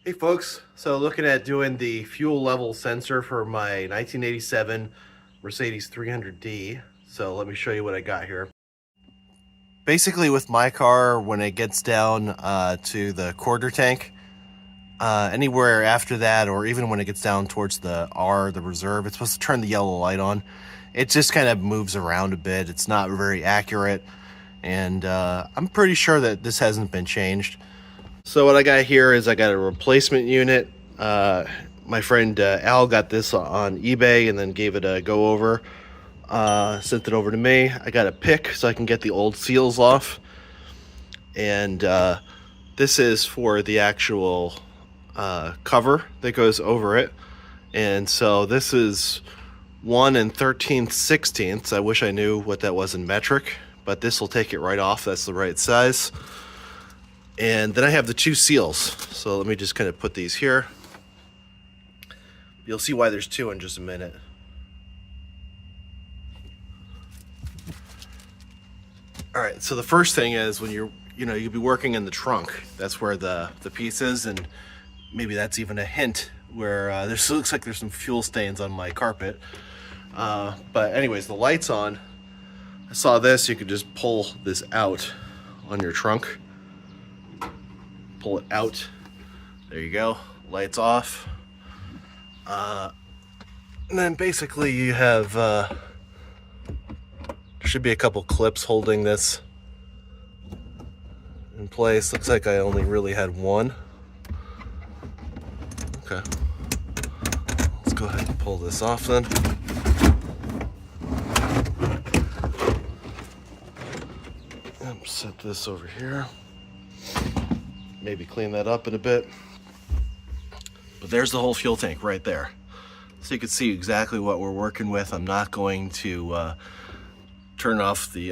Hey folks, so looking at doing the fuel level sensor for my 1987 Mercedes 300D. So let me show you what I got here. Basically with my car, when it gets down to the quarter tank, anywhere after that, or even when it gets down towards the R, the reserve, it's supposed to turn the yellow light on. It just kind of moves around a bit. It's not very accurate, and I'm pretty sure that this hasn't been changed. So what I got here is I got a replacement unit. My friend Al got this on eBay and then gave it a go over. Sent it over to me. I got a pick so I can get the old seals off. And this is for the actual cover that goes over it. And so this is 1 13/16. I wish I knew what that was in metric, but this will take it right off. That's the right size. And then I have the two seals. So let me just kind of put these here. You'll see why there's two in just a minute. All right, so the first thing is when you'll be working in the trunk. That's where the piece is, and maybe that's even a hint where this looks like there's some fuel stains on my carpet. But anyways, the light's on. I saw this, you could just pull this out on your trunk. Pull it out. There you go. Lights off. And then basically you have, there should be a couple clips holding this in place. Looks like I only really had one. Okay. Let's go ahead and pull this off then. And set this over here. Maybe clean that up in a bit. But there's the whole fuel tank right there. So you can see exactly what we're working with. I'm not going to turn off the,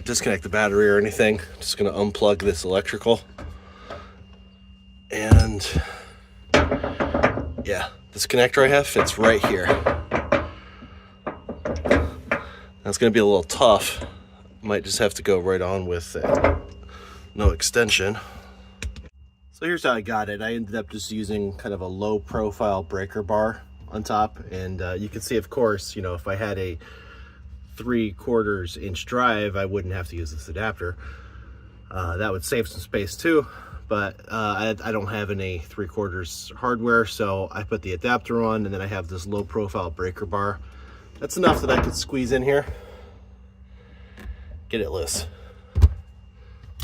disconnect the battery or anything. I'm just gonna unplug this electrical. And yeah, this connector I have fits right here. That's gonna be a little tough. Might just have to go right on with it. No extension. So here's how I got it. I ended up just using kind of a low profile breaker bar on top. And you can see, of course, if I had a 3/4 inch drive, I wouldn't have to use this adapter. That would save some space too, but I don't have any 3/4 hardware, so I put the adapter on, and then I have this low profile breaker bar. That's enough that I could squeeze in here, get it loose.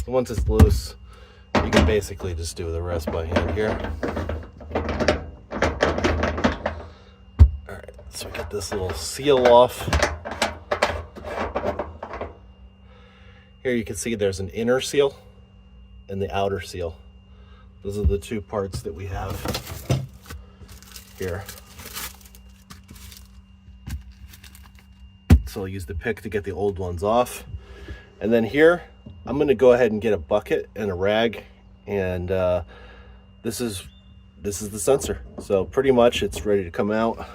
And once it's loose, you can basically just do the rest by hand here. All right, so we get this little seal off. Here you can see there's an inner seal and the outer seal. Those are the two parts that we have here. So I'll use the pick to get the old ones off. And then here, I'm gonna go ahead and get a bucket and a rag, and this is the sensor. So pretty much it's ready to come out.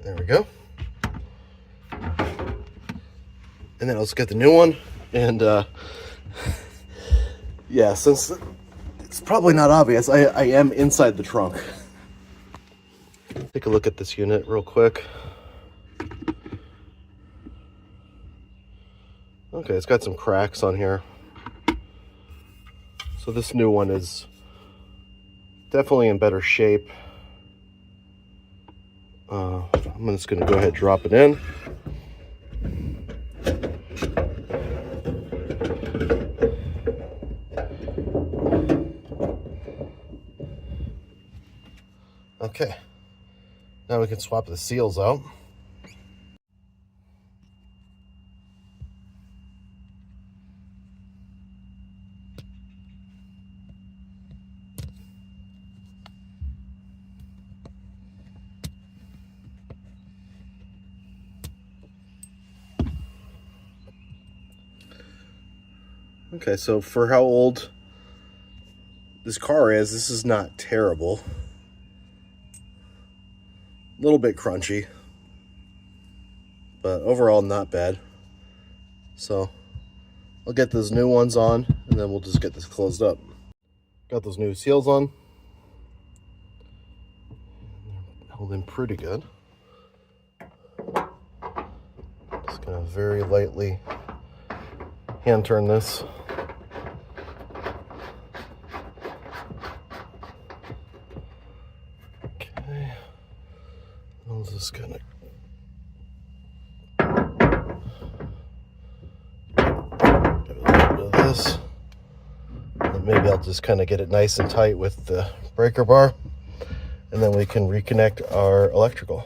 There we go. And then let's get the new one. And yeah, since it's probably not obvious, I am inside the trunk. Take a look at this unit real quick. Okay, it's got some cracks on here. So this new one is definitely in better shape. I'm just going to go ahead and drop it in. Okay, now we can swap the seals out. Okay, so for how old this car is, this is not terrible. A little bit crunchy, but overall not bad. So I'll get those new ones on, and then we'll just get this closed up. Got those new seals on. They're held in pretty good. Just gonna very lightly hand turn this. Okay. I'm just gonna give it a little bit of this. And maybe I'll just kind of get it nice and tight with the breaker bar, and then we can reconnect our electrical.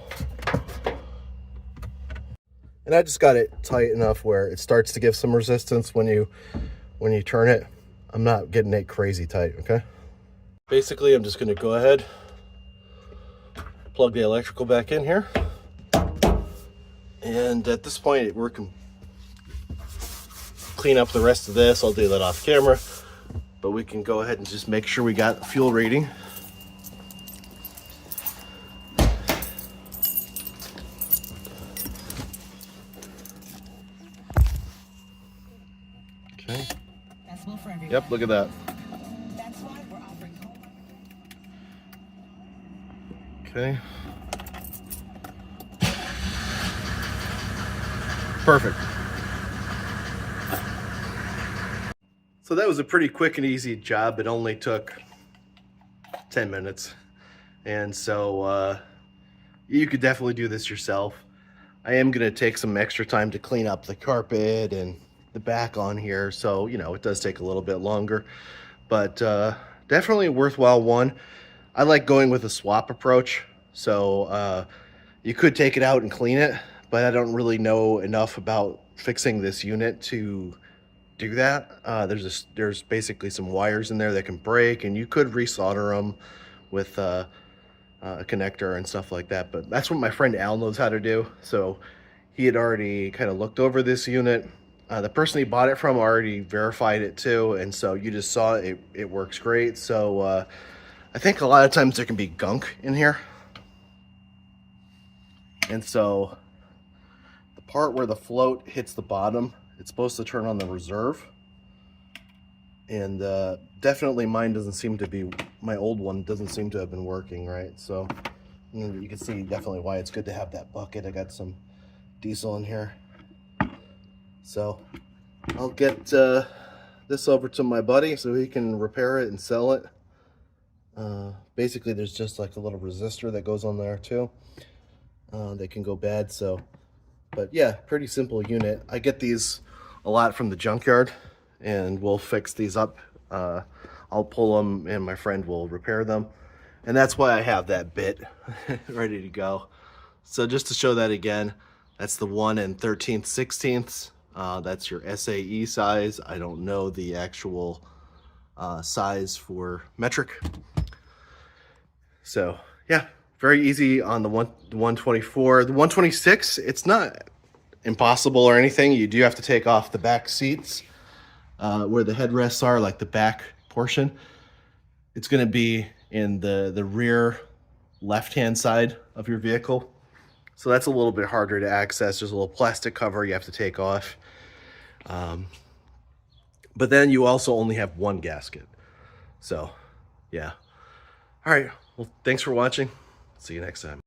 And I just got it tight enough where it starts to give some resistance when you turn it. I'm not getting it crazy tight, okay? Basically, I'm just gonna go ahead, plug the electrical back in here. And at this point, we can clean up the rest of this. I'll do that off camera, but we can go ahead and just make sure we got fuel reading. Okay. Yep, look at that. Okay. Perfect. So that was a pretty quick and easy job. It only took 10 minutes. And so you could definitely do this yourself. I am going to take some extra time to clean up the carpet and the back on here. So, you know, it does take a little bit longer, but definitely a worthwhile one. I like going with a swap approach. So you could take it out and clean it, but I don't really know enough about fixing this unit to do that. There's basically some wires in there that can break, and you could resolder them with a connector and stuff like that. But that's what my friend Al knows how to do. So he had already kind of looked over this unit. The person he bought it from already verified it too, and so you just saw it works great. So I think a lot of times there can be gunk in here. And so the part where the float hits the bottom, it's supposed to turn on the reserve. And definitely mine doesn't seem to be, my old one doesn't seem to have been working right. So you can see definitely why it's good to have that bucket. I got some diesel in here. So I'll get this over to my buddy so he can repair it and sell it. Basically there's just like a little resistor that goes on there too. They can go bad. So, but yeah, pretty simple unit. I get these a lot from the junkyard, and we'll fix these up. I'll pull them and my friend will repair them. And that's why I have that bit ready to go. So just to show that again, that's the 1 13/16. That's your SAE size. I don't know the actual size for metric. So yeah, very easy on the 124. The 126, it's not impossible or anything. You do have to take off the back seats where the headrests are, like the back portion. It's going to be in the rear left-hand side of your vehicle. So that's a little bit harder to access. There's a little plastic cover you have to take off. But then you also only have one gasket. So yeah. All right. Well, thanks for watching. See you next time.